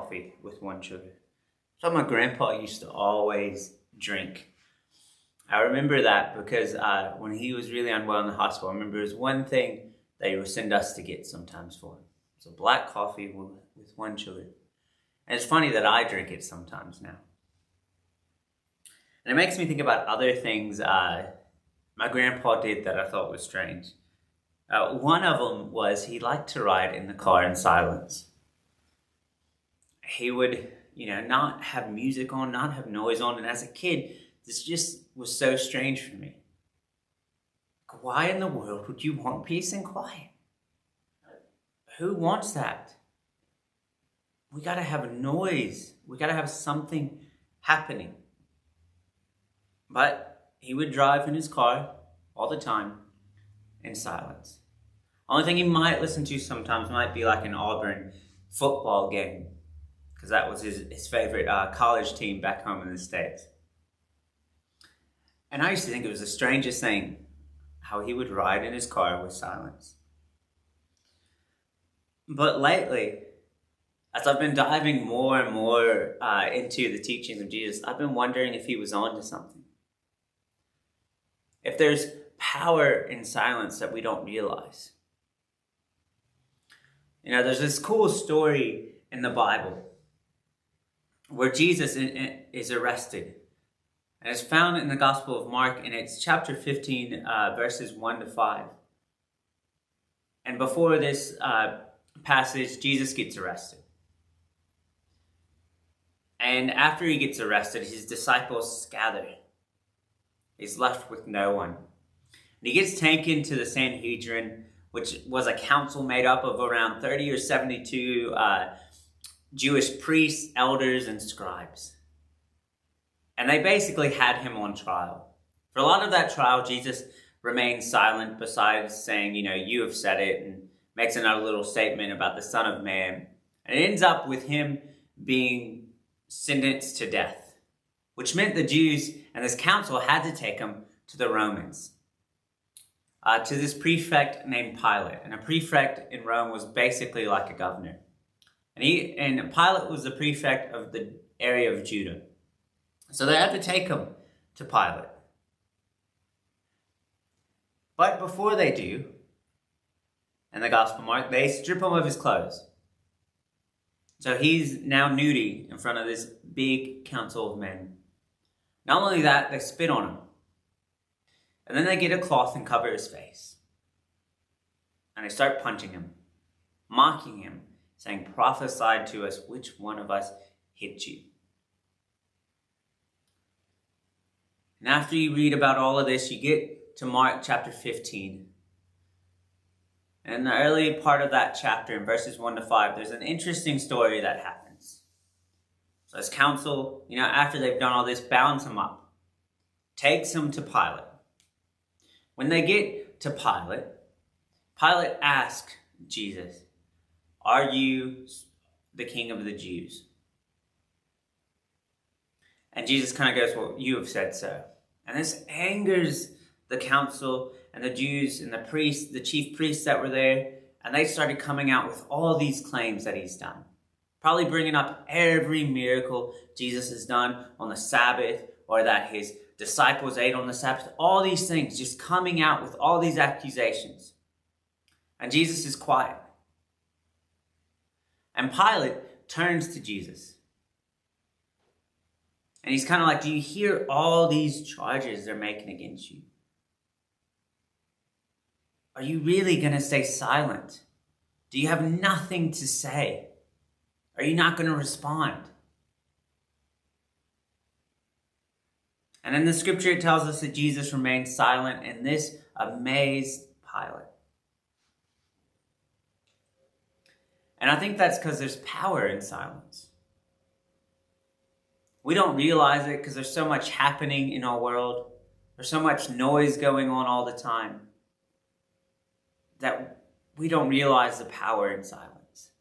coffee with one sugar. So my grandpa used to always drink. I remember that because when he was really unwell in the hospital, I remember it was one thing that he would send us to get sometimes for him. So black coffee with one sugar. And it's funny that I drink it sometimes now. And it makes me think about other things my grandpa did that I thought was strange. One of them was he liked to ride in the car in silence. He would, not have music on, not have noise on. And as a kid, this just was so strange for me. Why in the world would you want peace and quiet? Who wants that? We got to have noise. We got to have something happening. But he would drive in his car all the time in silence. Only thing he might listen to sometimes might be like an Auburn football game, because that was his favorite college team back home in the States. And I used to think it was the strangest thing how he would ride in his car with silence. But lately, as I've been diving more and more into the teachings of Jesus, I've been wondering if he was on to something. If there's power in silence that we don't realize. There's this cool story in the Bible where Jesus is arrested. And it's found in the Gospel of Mark, and it's chapter 15, verses 1 to 5. And before this passage, Jesus gets arrested. And after he gets arrested, his disciples scatter. He's left with no one. And he gets taken to the Sanhedrin, which was a council made up of around 30 or 72 Jewish priests, elders, and scribes. And they basically had him on trial. For a lot of that trial, Jesus remained silent, besides saying, you have said it, and makes another little statement about the Son of Man. And it ends up with him being sentenced to death, which meant the Jews and this council had to take him to the Romans, to this prefect named Pilate. And a prefect in Rome was basically like a governor. And Pilate was the prefect of the area of Judah. So they had to take him to Pilate. But before they do, in the Gospel of Mark, they strip him of his clothes. So he's now nudie in front of this big council of men. Not only that, they spit on him. And then they get a cloth and cover his face. And they start punching him, mocking him, saying, "Prophesy to us, which one of us hit you?" And after you read about all of this, you get to Mark chapter 15. And in the early part of that chapter, in verses 1 to 5, there's an interesting story that happens. So this council, after they've done all this, bounds him up, takes him to Pilate. When they get to Pilate, Pilate asks Jesus, "Are you the king of the Jews?" And Jesus kind of goes, "Well, you have said so." And this angers the council and the Jews and the priests, the chief priests that were there. And they started coming out with all these claims that he's done. Probably bringing up every miracle Jesus has done on the Sabbath, or that his disciples ate on the Sabbath. All these things, just coming out with all these accusations. And Jesus is quiet. And Pilate turns to Jesus. And he's kind of like, "Do you hear all these charges they're making against you? Are you really going to stay silent? Do you have nothing to say? Are you not going to respond?" And in the scripture, it tells us that Jesus remained silent, and this amazed Pilate. And I think that's because there's power in silence. We don't realize it because there's so much happening in our world. There's so much noise going on all the time that we don't realize the power in silence.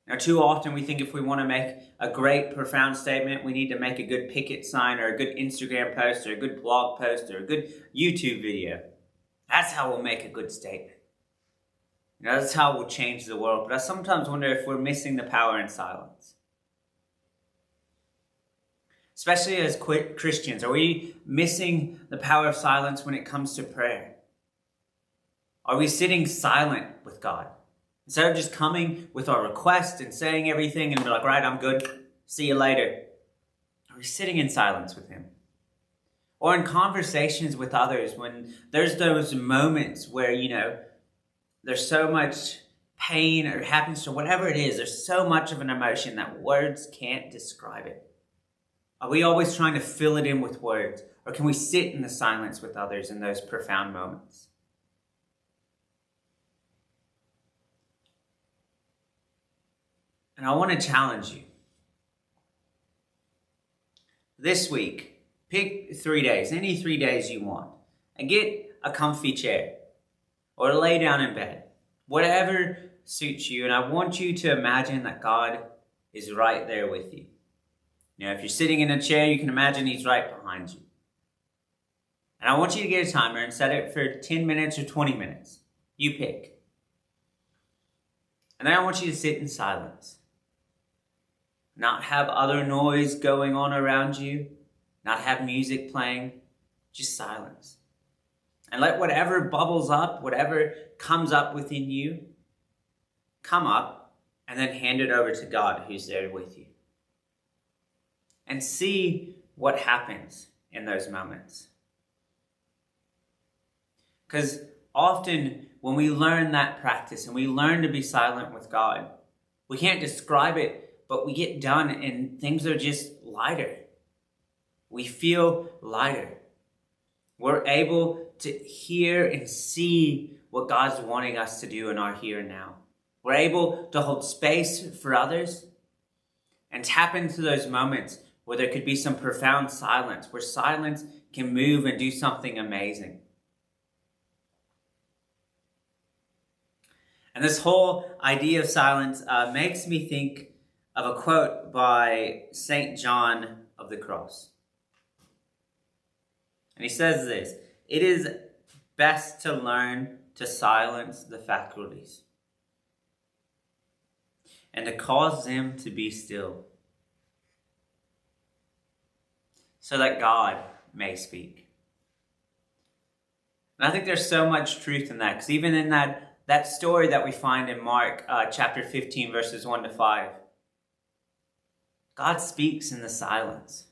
Now, too often we think if we want to make a great, profound statement, we need to make a good picket sign or a good Instagram post or a good blog post or a good YouTube video. That's how we'll make a good statement. That's how we'll change the world. But I sometimes wonder if we're missing the power in silence. Especially as Christians, are we missing the power of silence when it comes to prayer? Are we sitting silent with God? Instead of just coming with our request and saying everything and be like, right, I'm good, see you later. Are we sitting in silence with Him? Or in conversations with others, when there's those moments where, there's so much pain or happens to whatever it is, there's so much of an emotion that words can't describe it. Are we always trying to fill it in with words? Or can we sit in the silence with others in those profound moments? And I want to challenge you. This week, pick 3 days, any 3 days you want, and get a comfy chair or lay down in bed, whatever suits you. And I want you to imagine that God is right there with you. If you're sitting in a chair, you can imagine He's right behind you. And I want you to get a timer and set it for 10 minutes or 20 minutes. You pick. And then I want you to sit in silence. Not have other noise going on around you. Not have music playing. Just silence. And let whatever bubbles up, whatever comes up within you, come up and then hand it over to God who's there with you. And see what happens in those moments. Because often when we learn that practice and we learn to be silent with God, we can't describe it, but we get done and things are just lighter. We feel lighter. We're able to hear and see what God's wanting us to do in our here and now. We're able to hold space for others and tap into those moments where there could be some profound silence, where silence can move and do something amazing. And this whole idea of silence makes me think of a quote by St. John of the Cross. And he says this: "It is best to learn to silence the faculties and to cause them to be still, so that God may speak." And I think there's so much truth in that, because even in that story that we find in Mark chapter 15, verses 1 to 5, God speaks in the silence.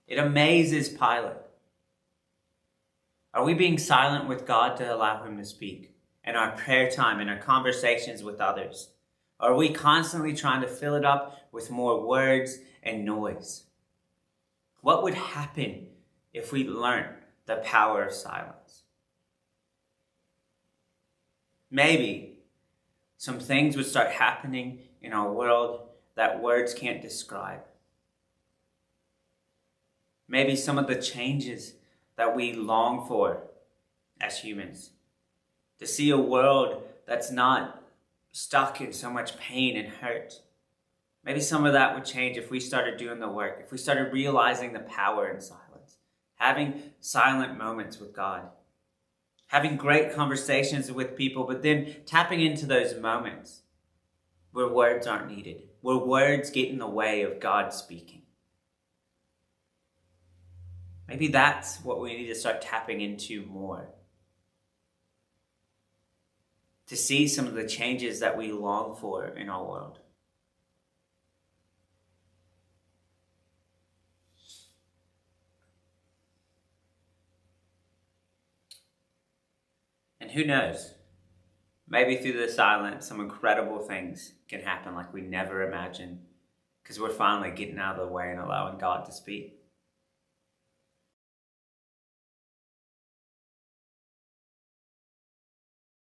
It amazes Pilate. Are we being silent with God to allow Him to speak in our prayer time, in our conversations with others? Or are we constantly trying to fill it up with more words and noise? What would happen if we learned the power of silence? Maybe some things would start happening in our world that words can't describe. Maybe some of the changes that we long for as humans. To see a world that's not stuck in so much pain and hurt. Maybe some of that would change if we started doing the work, if we started realizing the power in silence, having silent moments with God, having great conversations with people, but then tapping into those moments where words aren't needed, where words get in the way of God speaking. Maybe that's what we need to start tapping into more. To see some of the changes that we long for in our world. And who knows? Maybe through the silence, some incredible things can happen like we never imagined, because we're finally getting out of the way and allowing God to speak.